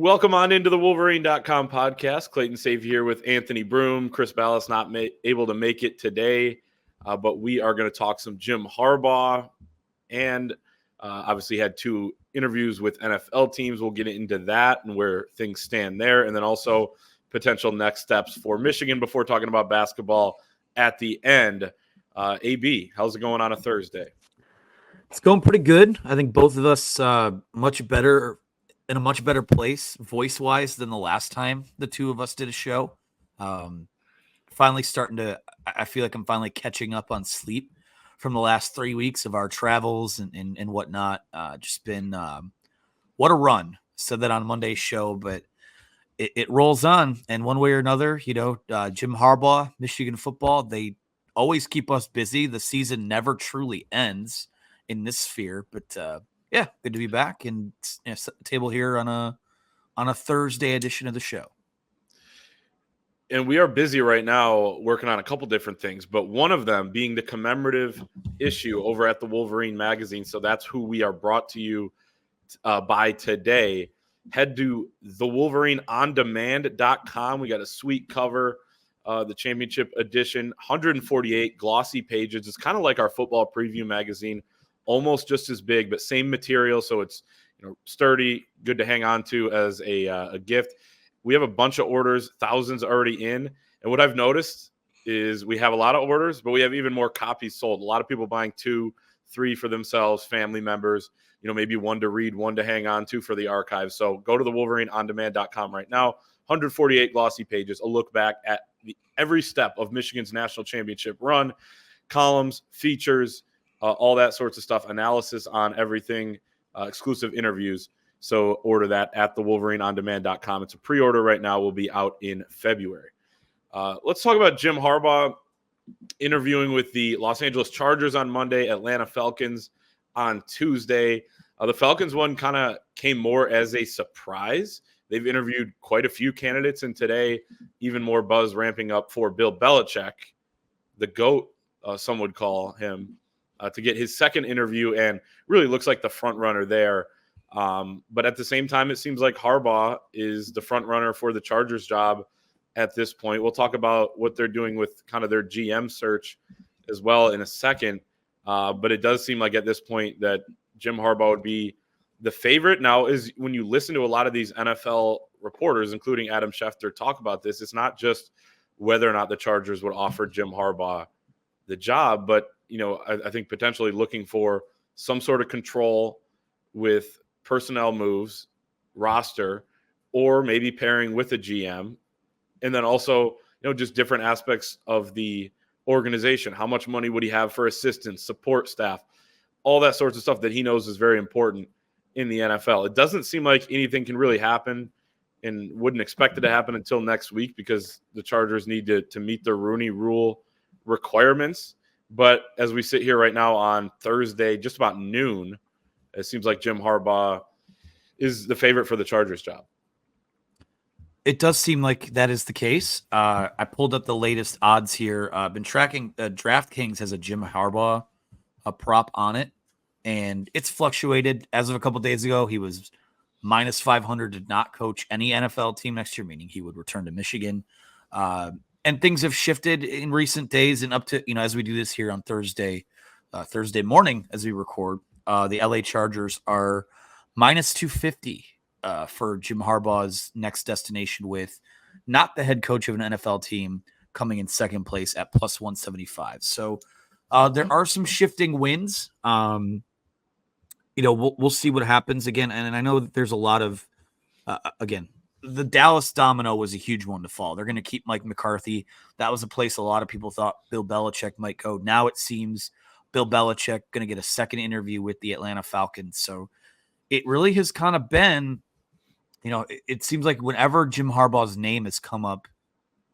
Welcome on into the Wolverine.com podcast. Clayton Sayfie here with Anthony Broome. Chris Ballas not able to make it today, but we are going to talk some Jim Harbaugh and obviously had two interviews with NFL teams. We'll get into that and where things stand there, and then also potential next steps for Michigan before talking about basketball at the end. AB, how's it going on a Thursday? It's going pretty good. I think both of us much better in a much better place voice-wise than the last time the two of us did a show. Finally starting to – I feel like I'm finally catching up on sleep from the last 3 weeks of our travels and whatnot. Just been what a run. Said that on Monday's show, but it rolls on. And one way or another, Jim Harbaugh, Michigan football, they always keep us busy. The season never truly ends in this sphere, but yeah, good to be back and set the table here on a Thursday edition of the show. And we are busy right now working on a couple different things, but one of them being the commemorative issue over at the Wolverine magazine. So that's who we are brought to you by today. Head to thewolverineondemand.com. We got a sweet cover, the championship edition, 148 glossy pages. It's kind of like our football preview magazine, almost just as big, but same material. So it's sturdy, good to hang on to as a gift. We have a bunch of orders, thousands already in. And what I've noticed is we have a lot of orders, but we have even more copies sold. A lot of people buying 2, 3 for themselves, family members, maybe one to read, one to hang on to for the archive. So go to the WolverineOnDemand.com right now. 148 glossy pages, a look back at every step of Michigan's national championship run, columns, features, all that sorts of stuff, analysis on everything, exclusive interviews. So order that at thewolverineondemand.com. It's a pre-order right now. Will be out in February. Let's talk about Jim Harbaugh interviewing with the Los Angeles Chargers on Monday, Atlanta Falcons on Tuesday. The Falcons one kind of came more as a surprise. They've interviewed quite a few candidates, and today even more buzz ramping up for Bill Belichick, the GOAT, some would call him, to get his second interview, and really looks like the front runner there. But at the same time, it seems like Harbaugh is the front runner for the Chargers job at this point. We'll talk about what they're doing with kind of their GM search as well in a second. But it does seem like at this point that Jim Harbaugh would be the favorite. Now, is when you listen to a lot of these NFL reporters, including Adam Schefter, talk about this, it's not just whether or not the Chargers would offer Jim Harbaugh the job, but I think potentially looking for some sort of control with personnel moves, roster, or maybe pairing with a GM. And then also, just different aspects of the organization. How much money would he have for assistants, support staff, all that sorts of stuff that he knows is very important in the NFL. It doesn't seem like anything can really happen and wouldn't expect it to happen until next week because the Chargers need to meet the Rooney Rule requirements. But as we sit here right now on Thursday, just about noon, it seems like Jim Harbaugh is the favorite for the Chargers job. It does seem like that is the case. I pulled up the latest odds here. I've been tracking DraftKings has a Jim Harbaugh prop on it, and it's fluctuated. As of a couple of days ago, he was minus 500 to not coach any NFL team next year, meaning he would return to Michigan. And things have shifted in recent days, and up to as we do this here on Thursday morning as we record, the LA Chargers are minus 250 for Jim Harbaugh's next destination, with not the head coach of an NFL team coming in second place at plus 175. So there are some shifting winds. We'll see what happens again. And I know that there's a lot of, again, the Dallas domino was a huge one to fall. They're going to keep Mike McCarthy. That was a place a lot of people thought Bill Belichick might go. Now it seems Bill Belichick going to get a second interview with the Atlanta Falcons. So it really has kind of been, it seems like whenever Jim Harbaugh's name has come up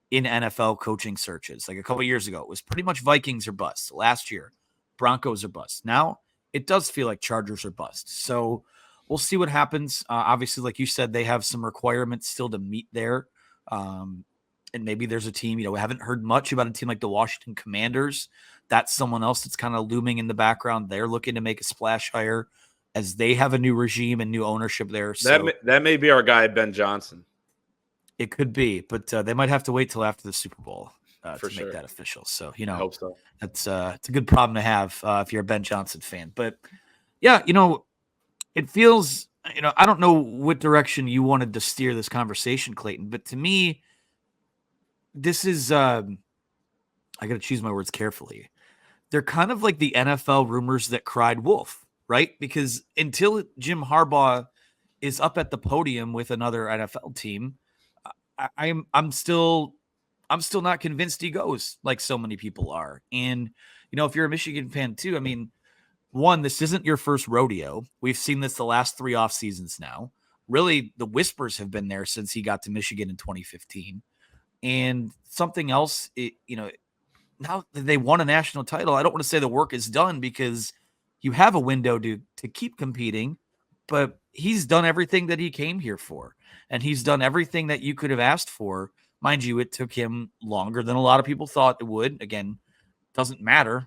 in NFL coaching searches, like a couple of years ago, it was pretty much Vikings or bust. Last year, Broncos are bust. Now it does feel like Chargers are bust. So we'll see what happens. Obviously, like you said, they have some requirements still to meet there. And maybe there's a team, we haven't heard much about a team like the Washington Commanders. That's someone else that's kind of looming in the background. They're looking to make a splash hire. as they have a new regime and new ownership there. That may be our guy, Ben Johnson. It could be, but they might have to wait till after the Super Bowl to make that official. So, I hope so. That's it's a good problem to have if you're a Ben Johnson fan. But yeah, it feels, I don't know what direction you wanted to steer this conversation, Clayton, but to me, this is, I got to choose my words carefully. They're kind of like the NFL rumors that cried wolf, right? Because until Jim Harbaugh is up at the podium with another NFL team, I'm still not convinced he goes like so many people are. And, if you're a Michigan fan too, I mean, one, this isn't your first rodeo. We've seen this the last 3 off seasons now. Really, the whispers have been there since he got to Michigan in 2015. And something else, now that they won a national title, I don't want to say the work is done because you have a window to keep competing, but he's done everything that he came here for. And he's done everything that you could have asked for. Mind you, it took him longer than a lot of people thought it would. Again, doesn't matter.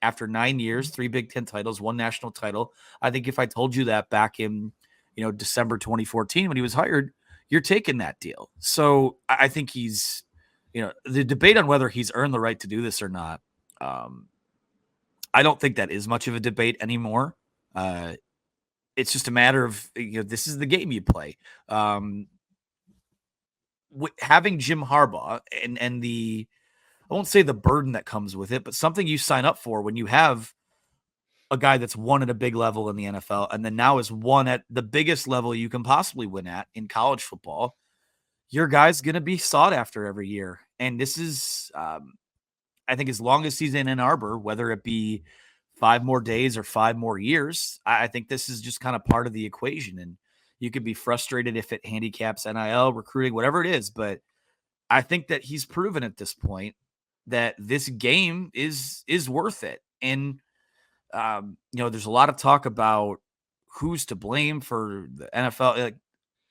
After 9 years, 3 Big Ten titles, 1 national title. I think if I told you that back in, December 2014 when he was hired, you're taking that deal. So I think he's, the debate on whether he's earned the right to do this or not, I don't think that is much of a debate anymore. It's just a matter of, this is the game you play. Having Jim Harbaugh and the, I won't say the burden that comes with it, but something you sign up for when you have a guy that's won at a big level in the NFL and then now is won at the biggest level you can possibly win at in college football. Your guy's going to be sought after every year. And this is, I think as long as he's in Ann Arbor, whether it be 5 more days or 5 more years, I think this is just kind of part of the equation. And you could be frustrated if it handicaps NIL, recruiting, whatever it is. But I think that he's proven at this point that this game is worth it. And, there's a lot of talk about who's to blame for the NFL. Like,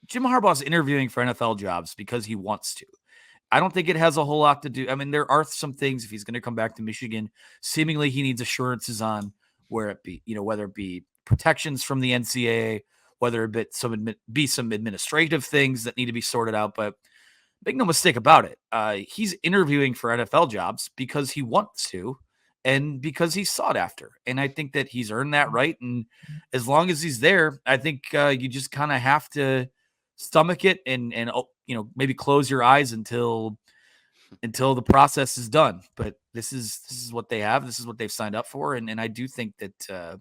Jim Harbaugh's interviewing for NFL jobs because he wants to. I don't think it has a whole lot to do. I mean, there are some things if he's going to come back to Michigan, seemingly he needs assurances on where it be, whether it be protections from the NCAA, whether it be some administrative things that need to be sorted out. But make no mistake about it. He's interviewing for NFL jobs because he wants to and because he's sought after. And I think that he's earned that right. And as long as he's there, I think you just kind of have to stomach it and maybe close your eyes until the process is done. But this is what they have. This is what they've signed up for. And I do think that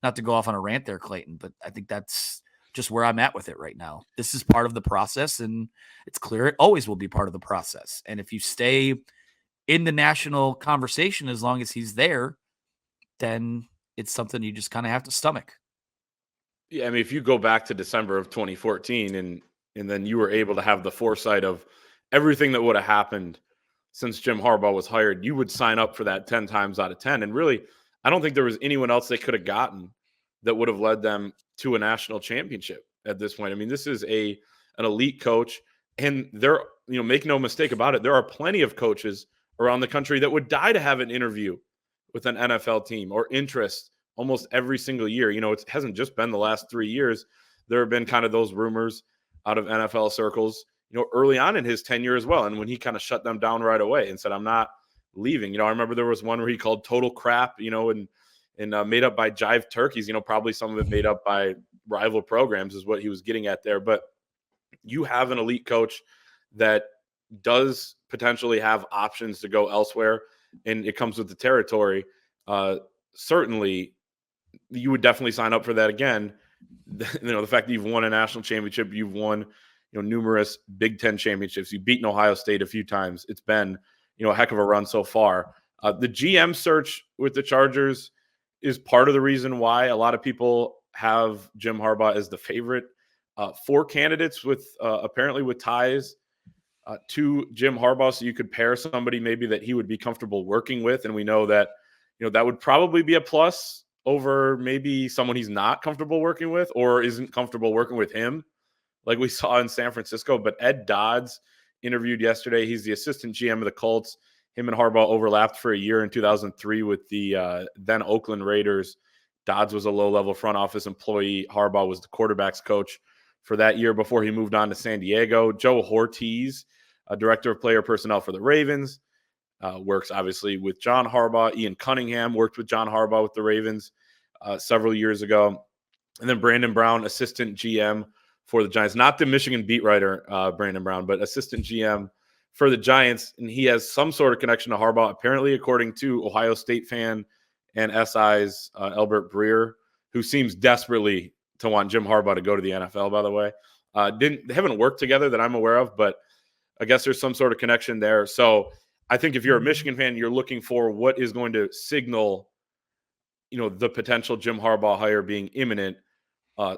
not to go off on a rant there, Clayton, but I think that's just where I'm at with it right now. This is part of the process, and it's clear it always will be part of the process. And if you stay in the national conversation as long as he's there, then it's something you just kind of have to stomach. Yeah, I mean, if you go back to December of 2014 and then you were able to have the foresight of everything that would have happened since Jim Harbaugh was hired, you would sign up for that 10 times out of 10. And really, I don't think there was anyone else they could have gotten that would have led them to a national championship at this point. I mean, this is an elite coach, and make no mistake about it, there are plenty of coaches around the country that would die to have an interview with an NFL team or interest almost every single year. It hasn't just been the last 3 years. There have been kind of those rumors out of NFL circles, early on in his tenure as well. And when he kind of shut them down right away and said, I'm not leaving. I remember there was one where he called total crap, and made up by jive turkeys, probably some of it made up by rival programs is what he was getting at there. But you have an elite coach that does potentially have options to go elsewhere, and it comes with the territory. Certainly, you would definitely sign up for that again. The fact that you've won a national championship, you've won, numerous Big Ten championships, you've beaten Ohio State a few times. It's been, a heck of a run so far. The GM search with the Chargers is part of the reason why a lot of people have Jim Harbaugh as the favorite. 4 candidates with apparently with ties to Jim Harbaugh, so you could pair somebody maybe that he would be comfortable working with, and we know that that would probably be a plus over maybe someone he's not comfortable working with or isn't comfortable working with him, like we saw in San Francisco. But Ed Dodds interviewed yesterday. He's the assistant GM of the Colts. Him and Harbaugh overlapped for a year in 2003 with the then Oakland Raiders. Dodds was a low-level front office employee. Harbaugh was the quarterback's coach for that year before he moved on to San Diego. Joe Hortiz, director of player personnel for the Ravens, works obviously with John Harbaugh. Ian Cunningham worked with John Harbaugh with the Ravens several years ago. And then Brandon Brown, assistant GM for the Giants, not the Michigan beat writer, Brandon Brown, but assistant GM for the Giants. And he has some sort of connection to Harbaugh, apparently, according to Ohio State fan and SI's Albert Breer, who seems desperately to want Jim Harbaugh to go to the NFL, by the way. They haven't worked together that I'm aware of, but I guess there's some sort of connection there. So I think if you're a Michigan fan, you're looking for what is going to signal, the potential Jim Harbaugh hire being imminent.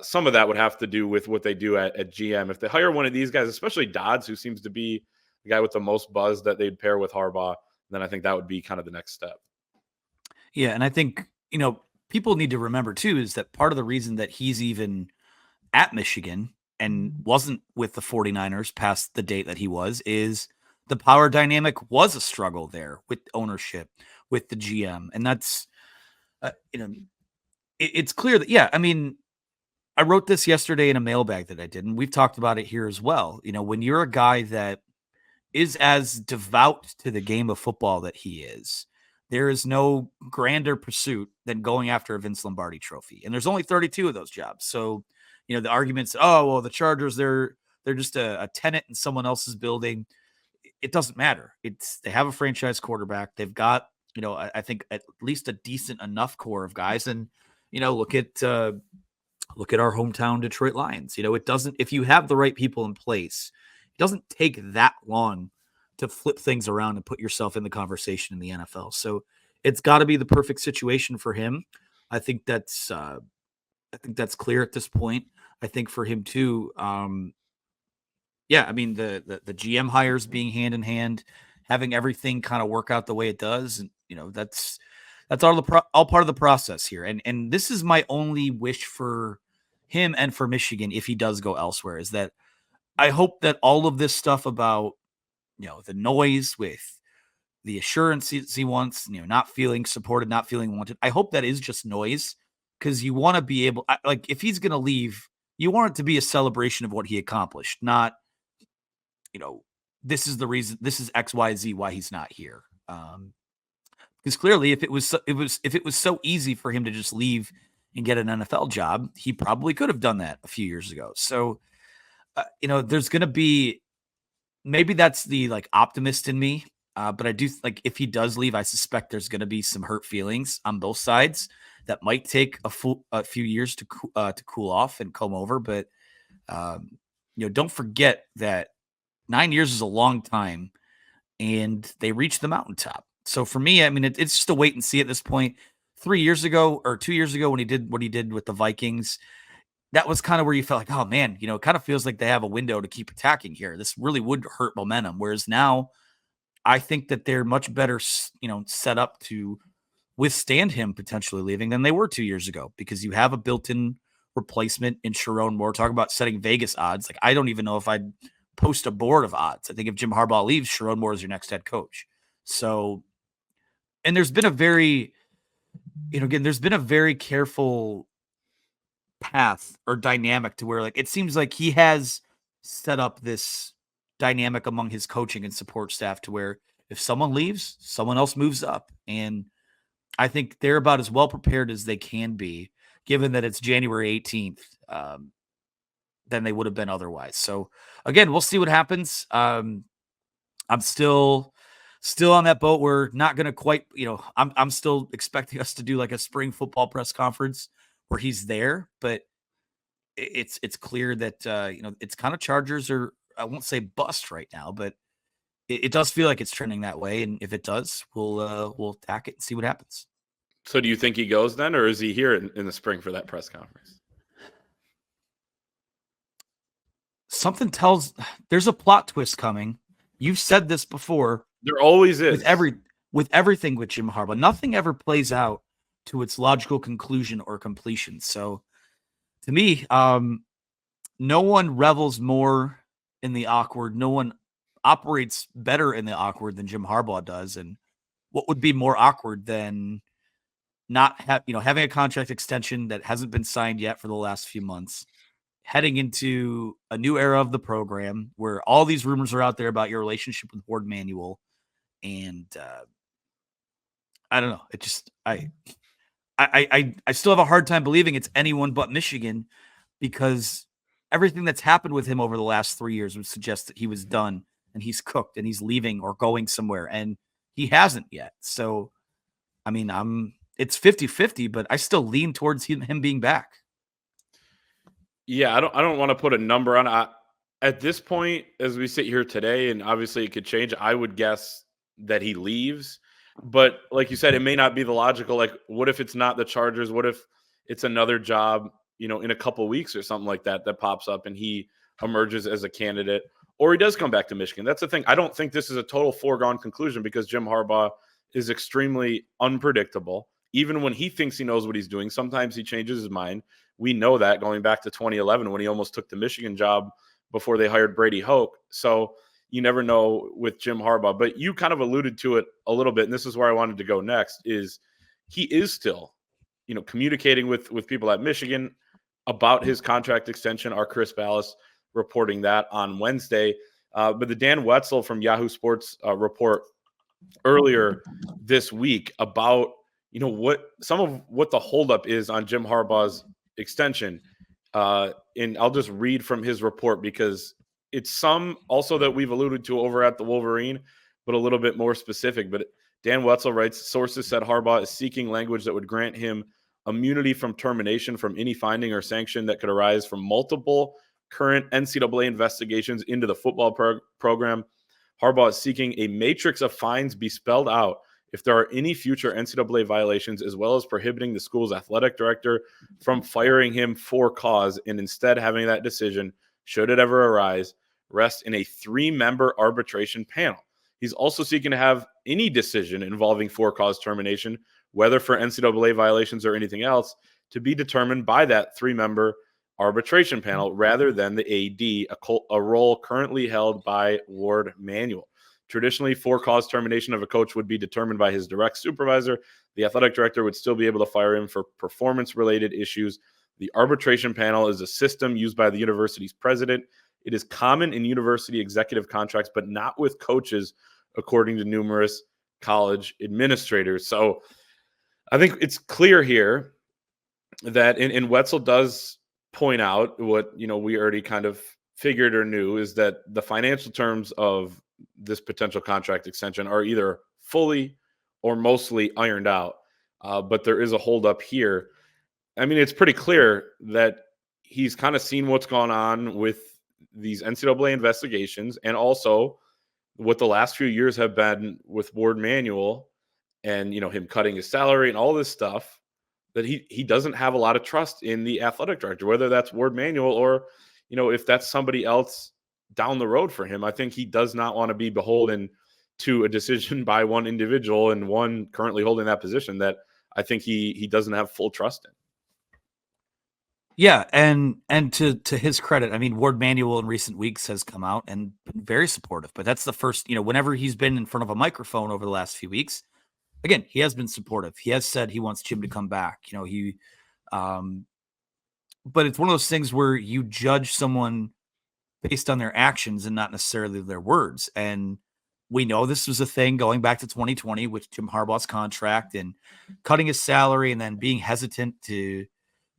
Some of that would have to do with what they do at GM. If they hire one of these guys, especially Dodds, who seems to be the guy with the most buzz that they'd pair with Harbaugh, then I think that would be kind of the next step. Yeah, and I think, people need to remember too is that part of the reason that he's even at Michigan and wasn't with the 49ers past the date that he was is the power dynamic was a struggle there with ownership, with the GM. And that's, it's clear that, yeah, I mean, I wrote this yesterday in a mailbag that I did, and we've talked about it here as well. When you're a guy that is as devout to the game of football that he is, there is no grander pursuit than going after a Vince Lombardi trophy. And there's only 32 of those jobs. So, the arguments, oh, well, the Chargers, they're just a tenant in someone else's building. It doesn't matter. They have a franchise quarterback. They've got, I think at least a decent enough core of guys. And, look at our hometown Detroit Lions. It doesn't, if you have the right people in place, it doesn't take that long to flip things around and put yourself in the conversation in the NFL. So it's got to be the perfect situation for him. I think that's clear at this point. I think for him too. Yeah, I mean the GM hires being hand in hand, having everything kind of work out the way it does, and that's all part of the process here. And this is my only wish for him and for Michigan if he does go elsewhere is that I hope that all of this stuff about the noise with the assurances he wants, not feeling supported, not feeling wanted. I hope that is just noise because you want to be able, like, if he's going to leave, you want it to be a celebration of what he accomplished, not, this is the reason, this is X, Y, Z, why he's not here. Because clearly, if it was so easy for him to just leave and get an NFL job, he probably could have done that a few years ago. So, there's going to be. Maybe that's the optimist in me, but I do if he does leave, I suspect there's going to be some hurt feelings on both sides that might take a few years to cool off and come over. But don't forget that 9 years is a long time, and they reached the mountaintop. So for me, I mean, it's just a wait and see at this point. 3 years ago or 2 years ago when he did what he did with the Vikings, that was kind of where you felt like, oh man, it kind of feels like they have a window to keep attacking here. This really would hurt momentum. Whereas now I think that they're much better, set up to withstand him potentially leaving than they were 2 years ago, because you have a built-in replacement in Sharon Moore. Talk about setting Vegas odds. I don't even know if I'd post a board of odds. I think if Jim Harbaugh leaves, Sharon Moore is your next head coach. So, and there's been a very, there's been a very careful path or dynamic to where it seems like he has set up this dynamic among his coaching and support staff to where if someone leaves, someone else moves up. And I think they're about as well prepared as they can be, given that it's January 18th, than they would have been otherwise. So again, we'll see what happens. I'm still on that boat. We're not going to quite, I'm still expecting us to do a spring football press conference where he's there, but it's clear that, it's kind of Chargers or I won't say bust right now, but it does feel like it's trending that way. And if it does, we'll attack it and see what happens. So do you think he goes then, or is he here in the spring for that press conference? Something tells there's a plot twist coming. You've said this before. There always is. With everything with Jim Harbaugh, nothing ever plays out to its logical conclusion or completion. So to me, no one revels more in the awkward. No one operates better in the awkward than Jim Harbaugh does. And what would be more awkward than having a contract extension that hasn't been signed yet for the last few months, heading into a new era of the program where all these rumors are out there about your relationship with Ward Manuel. And I don't know. It just, I still have a hard time believing it's anyone but Michigan, because everything that's happened with him over the last 3 years would suggest that he was done and he's cooked and he's leaving or going somewhere, and he hasn't yet. So, I mean, it's 50-50, but I still lean towards him being back. Yeah, I don't want to put a number on it. At this point, as we sit here today, and obviously it could change, I would guess that he leaves. But like you said, it may not be the logical. Like, what if it's not the Chargers? What if it's another job, in a couple weeks or something like that pops up and he emerges as a candidate, or he does come back to Michigan? That's the thing. I don't think this is a total foregone conclusion, because Jim Harbaugh is extremely unpredictable. Even when he thinks he knows what he's doing, sometimes he changes his mind. We know that going back to 2011 when he almost took the Michigan job before they hired Brady Hoke. So you never know with Jim Harbaugh. But you kind of alluded to it a little bit, and this is where I wanted to go next, is he is still, communicating with people at Michigan about his contract extension. Our Chris Ballas reporting that on Wednesday. But the Dan Wetzel from Yahoo Sports report earlier this week about, what the holdup is on Jim Harbaugh's extension. And I'll just read from his report, because it's some also that we've alluded to over at the Wolverine, but a little bit more specific. But Dan Wetzel writes, sources said Harbaugh is seeking language that would grant him immunity from termination from any finding or sanction that could arise from multiple current NCAA investigations into the football program. Harbaugh is seeking a matrix of fines be spelled out if there are any future NCAA violations, as well as prohibiting the school's athletic director from firing him for cause, and instead having that decision, should it ever arise, rest in a 3-member arbitration panel. He's also seeking to have any decision involving for-cause termination, whether for NCAA violations or anything else, to be determined by that 3-member arbitration panel rather than the AD, a role currently held by Ward Manuel. Traditionally, for-cause termination of a coach would be determined by his direct supervisor. The athletic director would still be able to fire him for performance-related issues. The arbitration panel is a system used by the university's president. It is common in university executive contracts, but not with coaches, according to numerous college administrators. So I think it's clear here that, and Wetzel does point out what, we already kind of figured or knew, is that the financial terms of this potential contract extension are either fully or mostly ironed out. But there is a holdup here. I mean, it's pretty clear that he's kind of seen what's gone on with these NCAA investigations, and also what the last few years have been with Ward Manuel, and, him cutting his salary and all this stuff, that he doesn't have a lot of trust in the athletic director, whether that's Ward Manuel or, if that's somebody else down the road for him. I think he does not want to be beholden to a decision by one individual, and one currently holding that position that I think he doesn't have full trust in. Yeah, and to his credit, I mean, Ward Manuel in recent weeks has come out and been very supportive. But that's the first, whenever he's been in front of a microphone over the last few weeks, again, he has been supportive. He has said he wants Jim to come back. But it's one of those things where you judge someone based on their actions and not necessarily their words. And we know this was a thing going back to 2020 with Jim Harbaugh's contract and cutting his salary, and then being hesitant to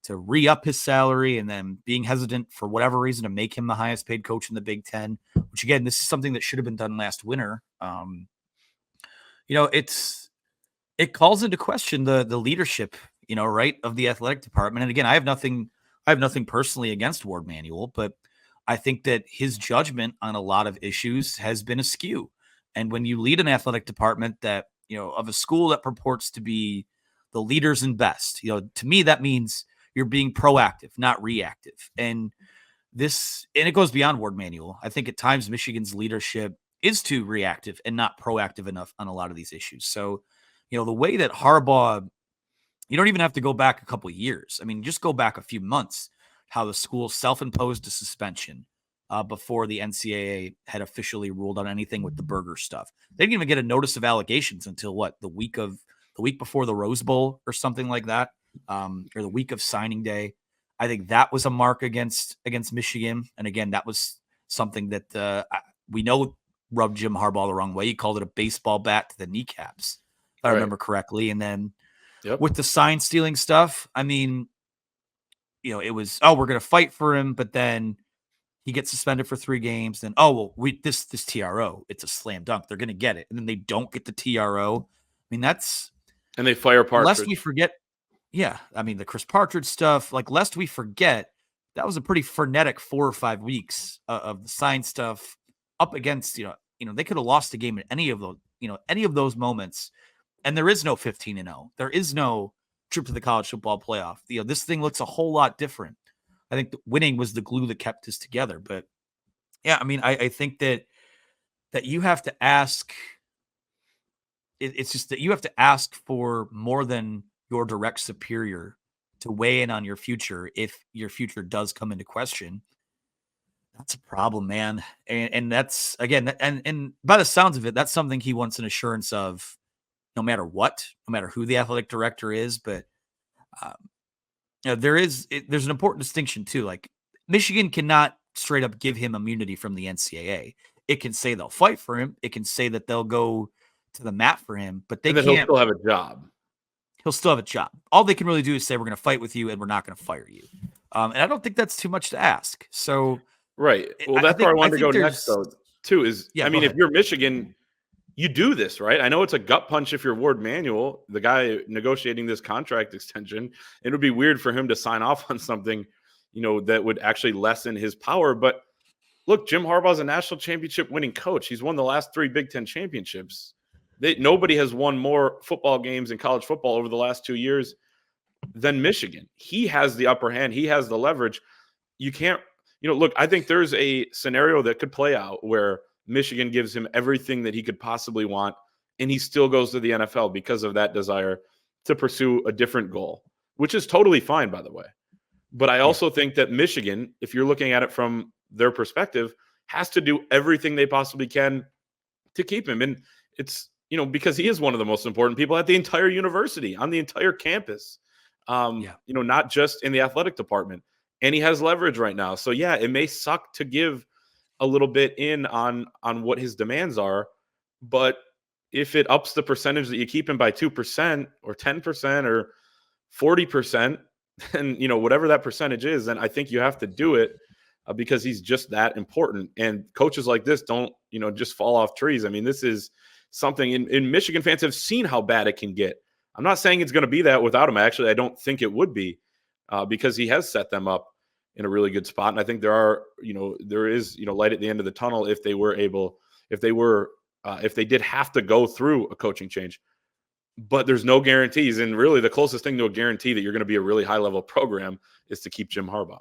re-up his salary, and then being hesitant for whatever reason to make him the highest paid coach in the Big Ten, which, again, this is something that should have been done last winter. It calls into question the leadership, right, of the athletic department. And again, I have nothing personally against Ward Manuel, but I think that his judgment on a lot of issues has been askew. And when you lead an athletic department that, of a school that purports to be the leaders and best, to me, that means you're being proactive, not reactive. And it goes beyond Ward Manuel. I think at times Michigan's leadership is too reactive and not proactive enough on a lot of these issues. So, the way that Harbaugh, you don't even have to go back a couple of years. I mean, just go back a few months, how the school self-imposed a suspension before the NCAA had officially ruled on anything with the burger stuff. They didn't even get a notice of allegations until the week of the week before the Rose Bowl or something like that, or the week of signing day. I think that was a mark against Michigan. And again, that was something that we know rubbed Jim Harbaugh the wrong way. He called it a baseball bat to the kneecaps, if I remember correctly. And then with the sign stealing stuff, I mean, it was, we're going to fight for him, but then he gets suspended for 3 games. Then, this TRO, it's a slam dunk. They're going to get it. And then they don't get the TRO. I mean, and they fire Partridge. Lest we forget. Yeah. I mean, the Chris Partridge stuff, lest we forget, that was a pretty frenetic 4 or 5 weeks of the sign stuff up against, they could have lost the game in any of those moments. And there is no 15-0. There is no trip to the college football playoff. This thing looks a whole lot different. I think winning was the glue that kept us together. But yeah, I mean, I think that you have to ask. It's just that you have to ask for more than your direct superior to weigh in on your future if your future does come into question. That's a problem, man. And that's, again, and by the sounds of it, that's something he wants an assurance of no matter what, no matter who the athletic director is. But there's an important distinction too. Like, Michigan cannot straight up give him immunity from the NCAA. It can say they'll fight for him. It can say that they'll go to the mat for him, but they can't. He'll still have a job. He'll still have a job. All they can really do is say, we're going to fight with you and we're not going to fire you. And I don't think that's too much to ask. So, right. Well, that's where I wanted to go next, though, too, is, I mean, if you're Michigan, you do this, right? I know it's a gut punch if you're Ward Manuel, the guy negotiating this contract extension. It would be weird for him to sign off on something, that would actually lessen his power. But look, Jim Harbaugh is a national championship winning coach. He's won the last 3 Big Ten championships. Nobody has won more football games in college football over the last 2 years than Michigan. He has the upper hand. He has the leverage. You can't, look, I think there's a scenario that could play out where Michigan gives him everything that he could possibly want, and he still goes to the NFL because of that desire to pursue a different goal, which is totally fine, by the way. But I also think that Michigan, if you're looking at it from their perspective, has to do everything they possibly can to keep him. And it's, because he is one of the most important people at the entire university, on the entire campus, not just in the athletic department. And he has leverage right now. So, yeah, it may suck to give a little bit in on what his demands are. But if it ups the percentage that you keep him by 2% or 10% or 40%, then, whatever that percentage is, then I think you have to do it because he's just that important. And coaches like this don't, just fall off trees. I mean, this is something in Michigan fans have seen how bad it can get. I'm not saying it's going to be that without him. Actually, I don't think it would be because he has set them up in a really good spot. And I think there is light at the end of the tunnel if they did have to go through a coaching change. But there's no guarantees. And really the closest thing to a guarantee that you're going to be a really high level program is to keep Jim Harbaugh.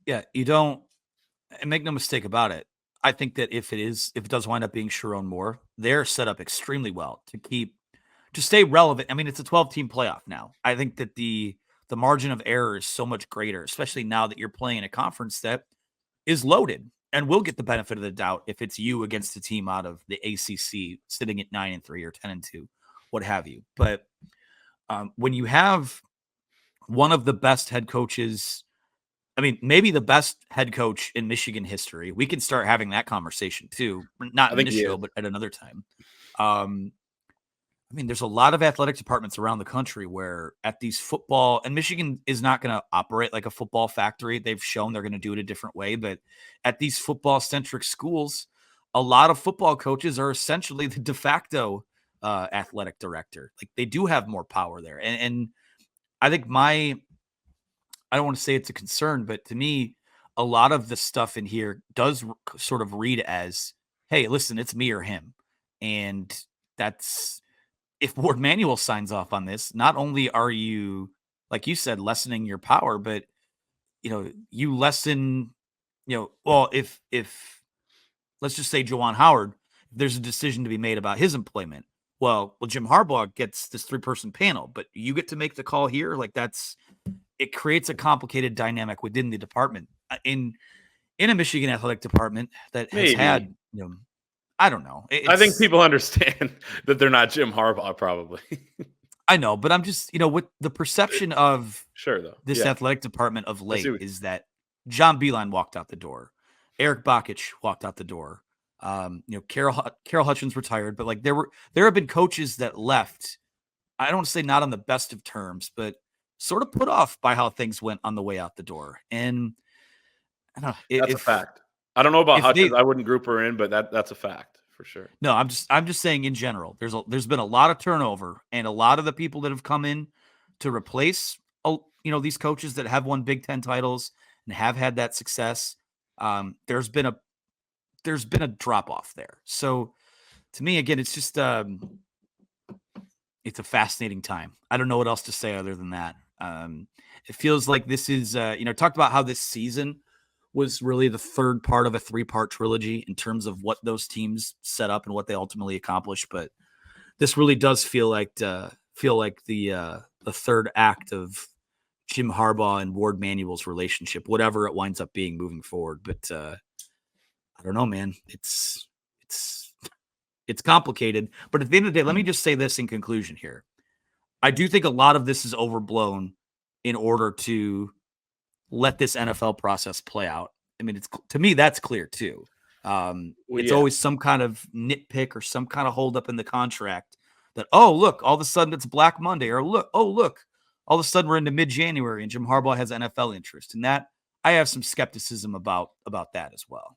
Yeah, you don't, and make no mistake about it. I think that if it does wind up being Sharon Moore, they're set up extremely well to stay relevant. I mean, it's a 12-team playoff now. I think that the margin of error is so much greater, especially now that you're playing in a conference that is loaded and will get the benefit of the doubt if it's you against a team out of the ACC sitting at 9-3 or 10-2, what have you. But when you have one of the best head coaches, I mean, maybe the best head coach in Michigan history, we can start having that conversation too. Not in this show, but at another time. I mean, there's a lot of athletic departments around the country where at these football, and Michigan is not going to operate like a football factory. They've shown they're going to do it a different way. But at these football-centric schools, a lot of football coaches are essentially the de facto athletic director. Like, they do have more power there. And I think I don't want to say it's a concern, but to me, a lot of the stuff in here does sort of read as, hey, listen, it's me or him. And that's, if Ward Manuel signs off on this, not only are you, like you said, lessening your power, but, you lessen, well, if let's just say Juwan Howard, there's a decision to be made about his employment. Well, Jim Harbaugh gets this 3-person panel, but you get to make the call here. Like, it creates a complicated dynamic within the department in a Michigan athletic department that has had, I don't know. I think people understand that they're not Jim Harbaugh, probably. I know, but I'm just, with the perception of Sure, though. this Yeah. athletic department of I see late what- is that John Beeline walked out the door. Eric Bakich walked out the door. Carol Hutchins retired, but like there have been coaches that left. I don't say not on the best of terms, but sort of put off by how things went on the way out the door. And I don't know That's a fact. I don't know about if Hutchins. they, I wouldn't group her in, but that's a fact for sure. no, I'm just saying in general, there's been a lot of turnover, and a lot of the people that have come in to replace, these coaches that have won Big Ten titles and have had that success. There's been a drop off there. So to me, again, it's just it's a fascinating time. I don't know what else to say other than that. It feels like this is talked about how this season was really the third part of a 3-part trilogy in terms of what those teams set up and what they ultimately accomplished. But this really does feel like the third act of Jim Harbaugh and Ward Manuel's relationship, whatever it winds up being moving forward. But I don't know, man. It's complicated. But at the end of the day, let me just say this in conclusion here. I do think a lot of this is overblown in order to let this NFL process play out. I mean, to me, that's clear too. It's always some kind of nitpick or some kind of holdup in the contract that, oh, look, all of a sudden it's Black Monday, or look, all of a sudden we're into mid-January and Jim Harbaugh has NFL interest. And that I have some skepticism about that as well.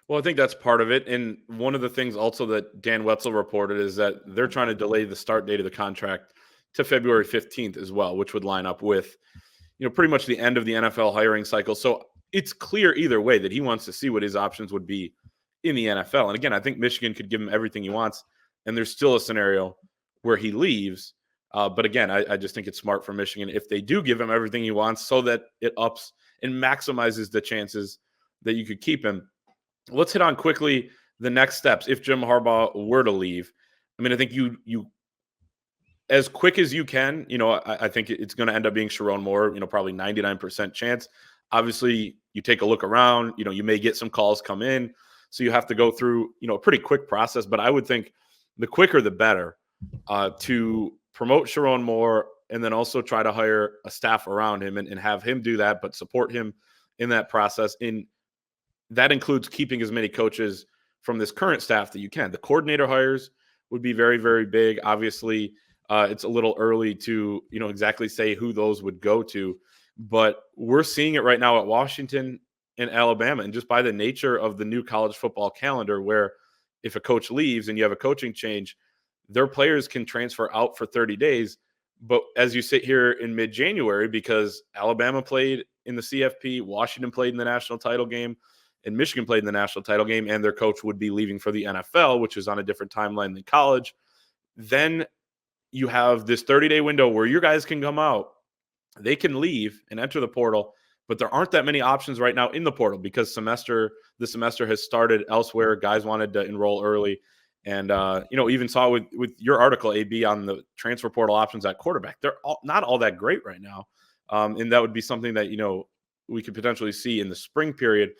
Well, I think that's part of it. And one of the things also that Dan Wetzel reported is that they're trying to delay the start date of the contract to February 15th as well, which would line up with, pretty much the end of the NFL hiring cycle. So it's clear either way that he wants to see what his options would be in the NFL. And again, I think Michigan could give him everything he wants. And there's still a scenario where he leaves. But again, I just think it's smart for Michigan if they do give him everything he wants so that it ups and maximizes the chances that you could keep him. Let's hit on quickly the next steps if Jim Harbaugh were to leave. I mean, I think you as quick as you can, I think it's going to end up being Sharon Moore, probably 99% chance. Obviously, you take a look around, you may get some calls come in. So you have to go through, a pretty quick process. But I would think the quicker the better to promote Sharon Moore and then also try to hire a staff around him and have him do that, but support him in that process. That includes keeping as many coaches from this current staff that you can. The coordinator hires would be very, very big. Obviously, it's a little early to, exactly say who those would go to, but we're seeing it right now at Washington and Alabama. And just by the nature of the new college football calendar, where if a coach leaves and you have a coaching change, their players can transfer out for 30 days. But as you sit here in mid-January, because Alabama played in the CFP, Washington played in the national title game, and Michigan played in the national title game, and their coach would be leaving for the NFL, which is on a different timeline than college, then you have this 30-day window where your guys can come out. They can leave and enter the portal, but there aren't that many options right now in the portal because the semester has started elsewhere. Guys wanted to enroll early. And, even saw with your article, AB, on the transfer portal options at quarterback. They're not all that great right now. And that would be something that, we could potentially see in the spring period.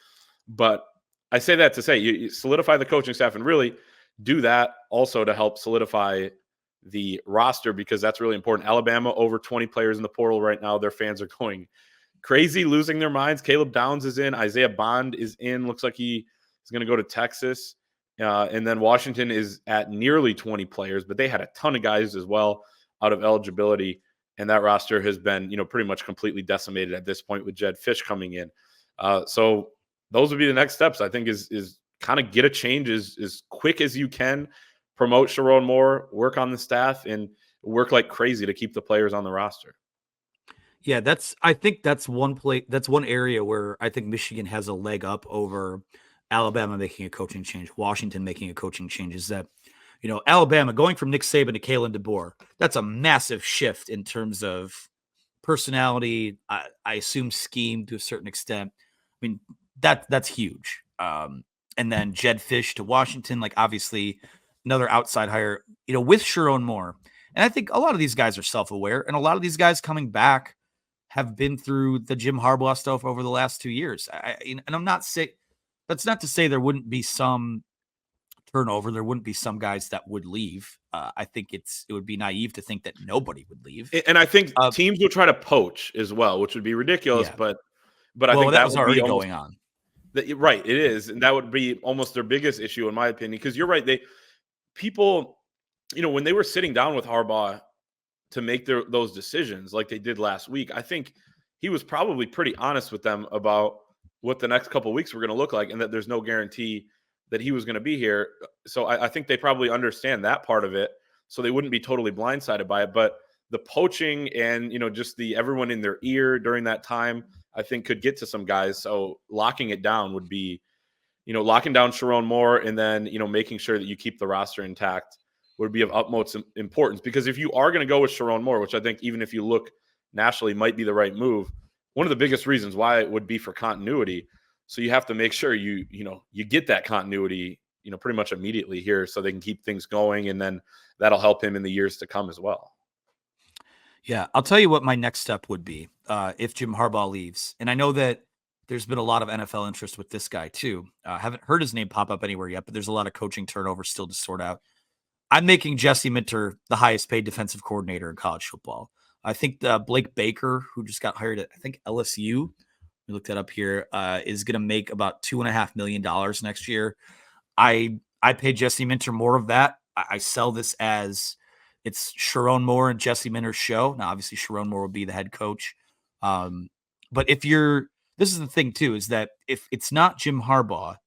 But I say that to say you solidify the coaching staff and really do that also to help solidify the roster, because that's really important. Alabama, over 20 players in the portal right now. Their fans are going crazy, losing their minds. Caleb Downs is in. Isaiah Bond is in. Looks like he is going to go to Texas. And then Washington is at nearly 20 players, but they had a ton of guys as well out of eligibility. And that roster has been, pretty much completely decimated at this point with Jed Fish coming in. So those would be the next steps, I think, is kind of get a change as quick as you can, promote Sharon Moore, work on the staff, and work like crazy to keep the players on the roster. Yeah, I think that's one area where I think Michigan has a leg up over Alabama making a coaching change, Washington making a coaching change, is that, Alabama going from Nick Saban to Kalen DeBoer, that's a massive shift in terms of personality. I assume scheme to a certain extent. I mean, that's huge. And then Jed Fish to Washington, like obviously another outside hire, with Sharon Moore. And I think a lot of these guys are self-aware, and a lot of these guys coming back have been through the Jim Harbaugh stuff over the last 2 years. And I'm not saying, that's not to say there wouldn't be some turnover, there wouldn't be some guys that would leave. I think it would be naive to think that nobody would leave. And I think teams will try to poach as well, which would be ridiculous. Yeah. But I think that that was would be already almost going on. right. It is, and that would be almost their biggest issue, in my opinion. Because you're right, people, when they were sitting down with Harbaugh to make those decisions, like they did last week, I think he was probably pretty honest with them about what the next couple of weeks were going to look like, and that there's no guarantee that he was going to be here. So I think they probably understand that part of it, so they wouldn't be totally blindsided by it. But the poaching and just the everyone in their ear during that time, I think could get to some guys. So locking it down would be, locking down Sharon Moore, and then making sure that you keep the roster intact would be of utmost importance. Because if you are going to go with Sharon Moore, which I think even if you look nationally might be the right move, one of the biggest reasons why it would be for continuity. So you have to make sure you get that continuity, pretty much immediately here, so they can keep things going, and then that'll help him in the years to come as well. Yeah, I'll tell you what my next step would be if Jim Harbaugh leaves. And I know that there's been a lot of NFL interest with this guy too. Haven't heard his name pop up anywhere yet, but there's a lot of coaching turnover still to sort out. I'm making Jesse Minter the highest paid defensive coordinator in college football. I think Blake Baker, who just got hired at, I think, LSU, we looked that up here, is going to make about $2.5 million next year. I pay Jesse Minter more of that. I sell this as it's Sharon Moore and Jesse Minter's show. Now, obviously, Sharon Moore will be the head coach. But this is the thing too, is that if it's not Jim Harbaugh,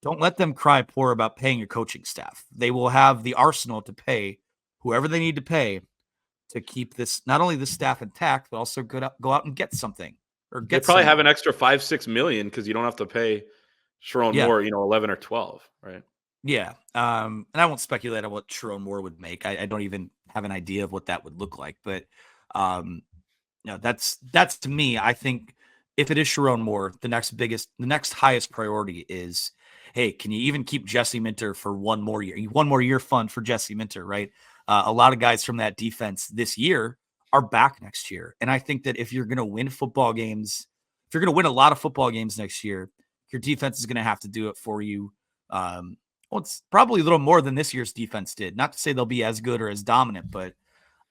don't let them cry poor about paying your coaching staff. They will have the arsenal to pay whoever they need to pay to keep this, not only the staff intact, but also go out and get something. Or They probably have an extra $5-6 million because you don't have to pay Sharon Moore, 11 or 12, right? Yeah. And I won't speculate on what Sharon Moore would make. I don't even have an idea of what that would look like. But that's to me, I think if it is Sharon Moore, the next highest priority is, hey, can you even keep Jesse Minter for one more year? One more year fund for Jesse Minter, right? A lot of guys from that defense this year are back next year. And I think that if you're going to win football games, if you're going to win a lot of football games next year, your defense is going to have to do it for you. It's probably a little more than this year's defense did. Not to say they'll be as good or as dominant, but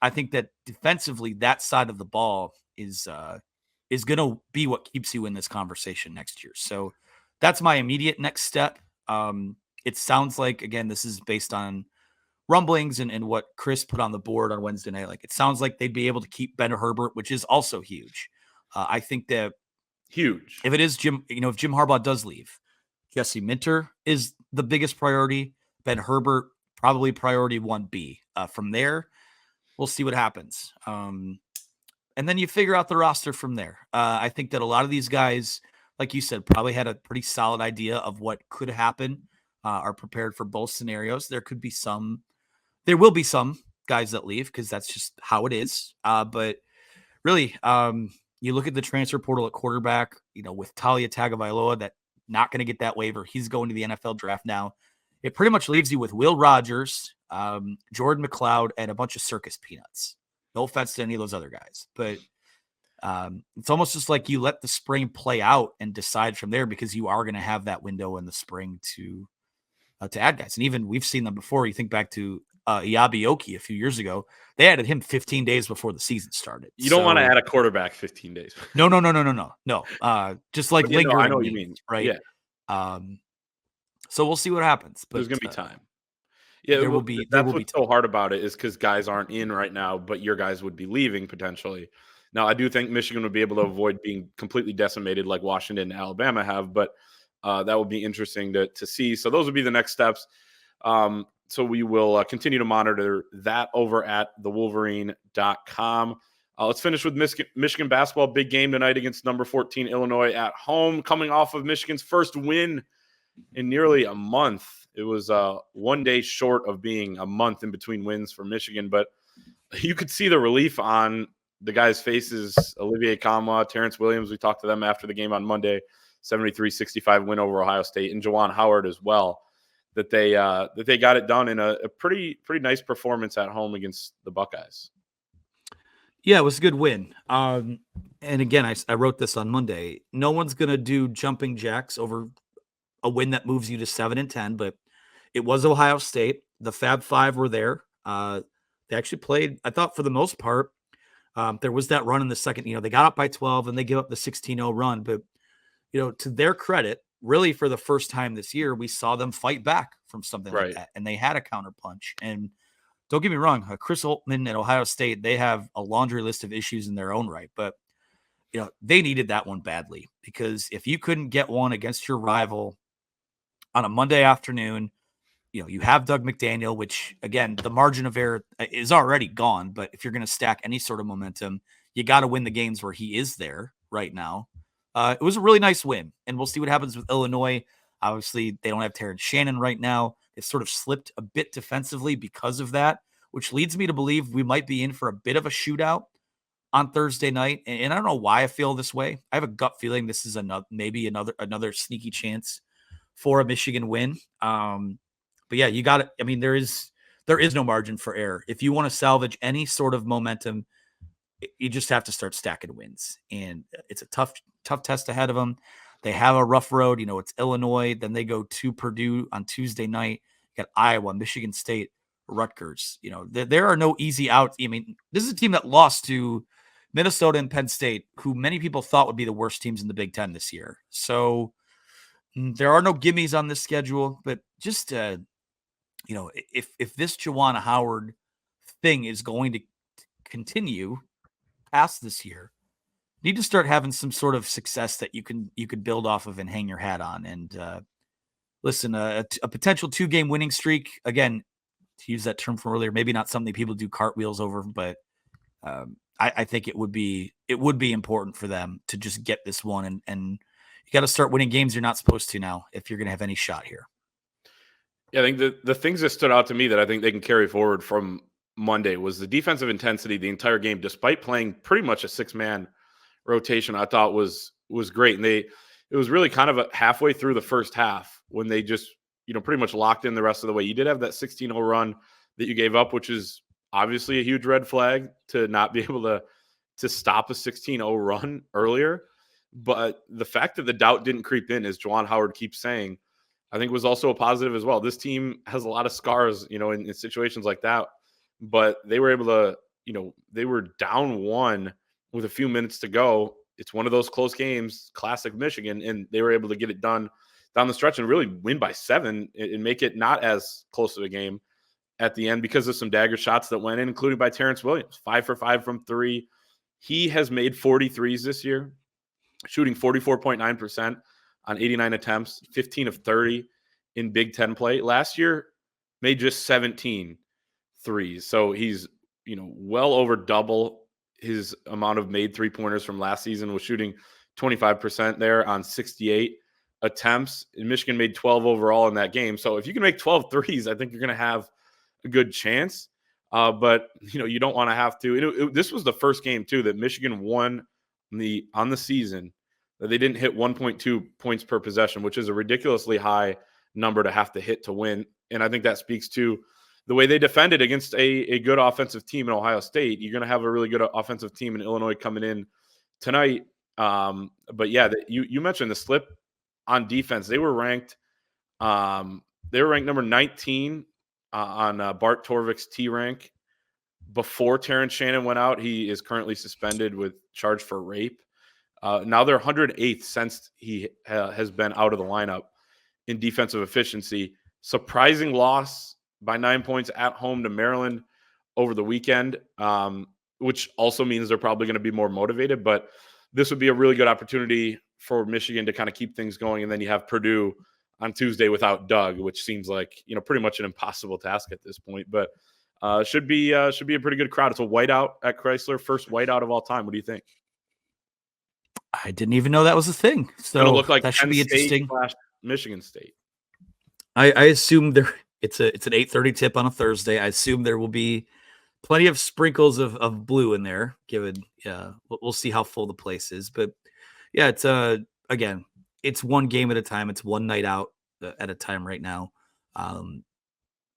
I think that defensively, that side of the ball is going to be what keeps you in this conversation next year. So that's my immediate next step. It sounds like, again, this is based on rumblings and what Chris put on the board on Wednesday night. Like, it sounds like they'd be able to keep Ben Herbert, which is also huge. I think that huge. If it is Jim, if Jim Harbaugh does leave, Jesse Minter is the biggest priority. Ben Herbert, probably priority 1B. From there, we'll see what happens. And then you figure out the roster from there. I think that a lot of these guys, like you said, probably had a pretty solid idea of what could happen, are prepared for both scenarios. There will be some guys that leave because that's just how it is. But really, you look at the transfer portal at quarterback, with Talia Tagovailoa, that not going to get that waiver. He's going to the NFL draft now. It pretty much leaves you with Will Rogers, Jordan McLeod, and a bunch of circus peanuts. No offense to any of those other guys, but it's almost just like you let the spring play out and decide from there, because you are going to have that window in the spring to add guys. And even we've seen them before. You think back to Iabioki a few years ago. They added him 15 days before the season started. You don't want to add a quarterback 15 days. No. Just like lingering. I know what you mean, right? Yeah. So we'll see what happens. But there's going to be time. Yeah, there will be. That's what's so hard about it, is because guys aren't in right now, but your guys would be leaving potentially. Now, I do think Michigan would be able to avoid being completely decimated like Washington and Alabama have, but that would be interesting to see. So those would be the next steps. So we will continue to monitor that over at thewolverine.com. Let's finish with Michigan basketball. Big game tonight against number 14 Illinois at home, coming off of Michigan's first win in nearly a month. It was 1 day short of being a month in between wins for Michigan, but you could see the relief on the guys' faces. Olivier Kamwa, Terrence Williams, we talked to them after the game on Monday, 73-65 win over Ohio State, and Juwan Howard as well, that they got it done in a pretty nice performance at home against the Buckeyes. Yeah, it was a good win. And again, I wrote this on Monday. No one's going to do jumping jacks over a win that moves you to 7-10, but It was Ohio State. The Fab Five were there. They actually played, I thought, for the most part. There was that run in the second. They got up by 12 and they give up the 16-0 run. But, to their credit, really for the first time this year, we saw them fight back from something like Right. that. And they had a counterpunch. And don't get me wrong, Chris Altman at Ohio State, they have a laundry list of issues in their own right. But, they needed that one badly, because if you couldn't get one against your rival on a Monday afternoon, you have Doug McDaniel, which, again, the margin of error is already gone. But if you're going to stack any sort of momentum, you got to win the games where he is there right now. It was a really nice win, and we'll see what happens with Illinois. Obviously, they don't have Terrence Shannon right now. They've sort of slipped a bit defensively because of that, which leads me to believe we might be in for a bit of a shootout on Thursday night. And I don't know why I feel this way. I have a gut feeling this is maybe another sneaky chance for a Michigan win. But yeah, you got it. I mean, there is no margin for error. If you want to salvage any sort of momentum, you just have to start stacking wins. And it's a tough test ahead of them. They have a rough road. It's Illinois. Then they go to Purdue on Tuesday night. You got Iowa, Michigan State, Rutgers. There are no easy outs. I mean, this is a team that lost to Minnesota and Penn State, who many people thought would be the worst teams in the Big Ten this year. So there are no gimmies on this schedule, but just if this Juwan Howard thing is going to continue past this year, you need to start having some sort of success that you could build off of and hang your hat on. And listen, a potential 2-game winning streak, again, to use that term from earlier, maybe not something people do cartwheels over, but I think it would be important for them to just get this one, and you got to start winning games you're not supposed to now if you're going to have any shot here. Yeah, I think the things that stood out to me that I think they can carry forward from Monday was the defensive intensity the entire game, despite playing pretty much a 6-man rotation. I thought was great, and it was really kind of halfway through the first half when they just pretty much locked in the rest of the way. You did have that 16-0 run that you gave up, which is obviously a huge red flag to not be able to stop a 16-0 run earlier. But the fact that the doubt didn't creep in, as Juwan Howard keeps saying, I think was also a positive as well. This team has a lot of scars, in situations like that, but they were able to, they were down 1 with a few minutes to go. It's one of those close games, classic Michigan, and they were able to get it done down the stretch and really win by 7 and make it not as close of a game at the end because of some dagger shots that went in, including by Terrence Williams, 5 for 5 from 3. He has made 43s this year, shooting 44.9% on 89 attempts, 15 of 30 in Big Ten play. Last year, made just 17 threes. So he's, well over double his amount of made 3-pointers from last season, was shooting 25% there on 68 attempts. And Michigan made 12 overall in that game. So if you can make 12 threes, I think you're going to have a good chance. But, you don't want to have to. This was the first game, too, that Michigan won on the season that they didn't hit 1.2 points per possession, which is a ridiculously high number to have to hit to win. And I think that speaks to the way they defended against a good offensive team in Ohio State. You're going to have a really good offensive team in Illinois coming in tonight. But yeah, you mentioned the slip on defense. They were ranked number 19 on Bart Torvik's T rank before Terrence Shannon went out. He is currently suspended with charge for rape. Now they're 108th since he has been out of the lineup in defensive efficiency. Surprising loss by 9 points at home to Maryland over the weekend, which also means they're probably going to be more motivated. But this would be a really good opportunity for Michigan to kind of keep things going. And then you have Purdue on Tuesday without Doug, which seems like, pretty much an impossible task at this point. But should be a pretty good crowd. It's a whiteout at Chrysler, first whiteout of all time. What do you think? I didn't even know that was a thing. So it'll look like that should be interesting. Michigan State. I assume it's an 8:30 tip on a Thursday. I assume there will be plenty of sprinkles of blue in there, given we'll see how full the place is. But yeah, it's again, it's one game at a time. It's one night out at a time right now.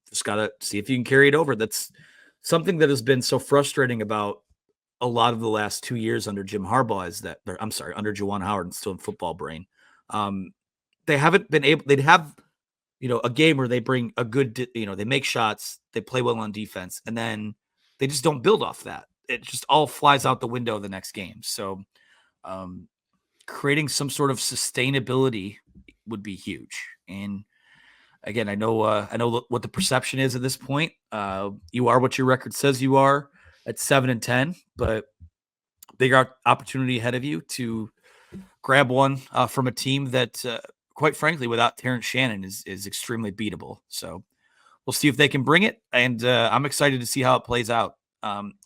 Just gotta see if you can carry it over. That's something that has been so frustrating about a lot of the last 2 years under Jim Harbaugh under Juwan Howard and still in football brain. They haven't been able, they'd have a game where they bring a good, they make shots, they play well on defense, and then they just don't build off that. It just all flies out the window the next game. So creating some sort of sustainability would be huge. And again, I know what the perception is at this point. You are what your record says you are at 7-10, but bigger opportunity ahead of you to grab one from a team that, quite frankly, without Terrence Shannon is extremely beatable. So we'll see if they can bring it, and I'm excited to see how it plays out.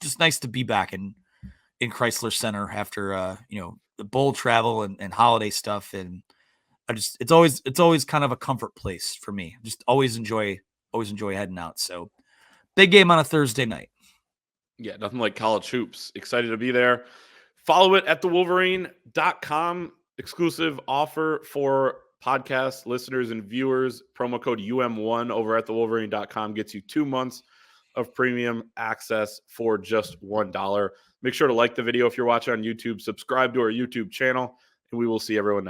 Just nice to be back in Chrysler Center after the bowl travel and holiday stuff, and it's always kind of a comfort place for me. Just always enjoy heading out. So big game on a Thursday night. Yeah, nothing like college hoops. Excited to be there. Follow it at thewolverine.com. Exclusive offer for podcast listeners and viewers. Promo code UM1 over at thewolverine.com gets you 2 months of premium access for just $1. Make sure to like the video if you're watching on YouTube. Subscribe to our YouTube channel, and we will see everyone next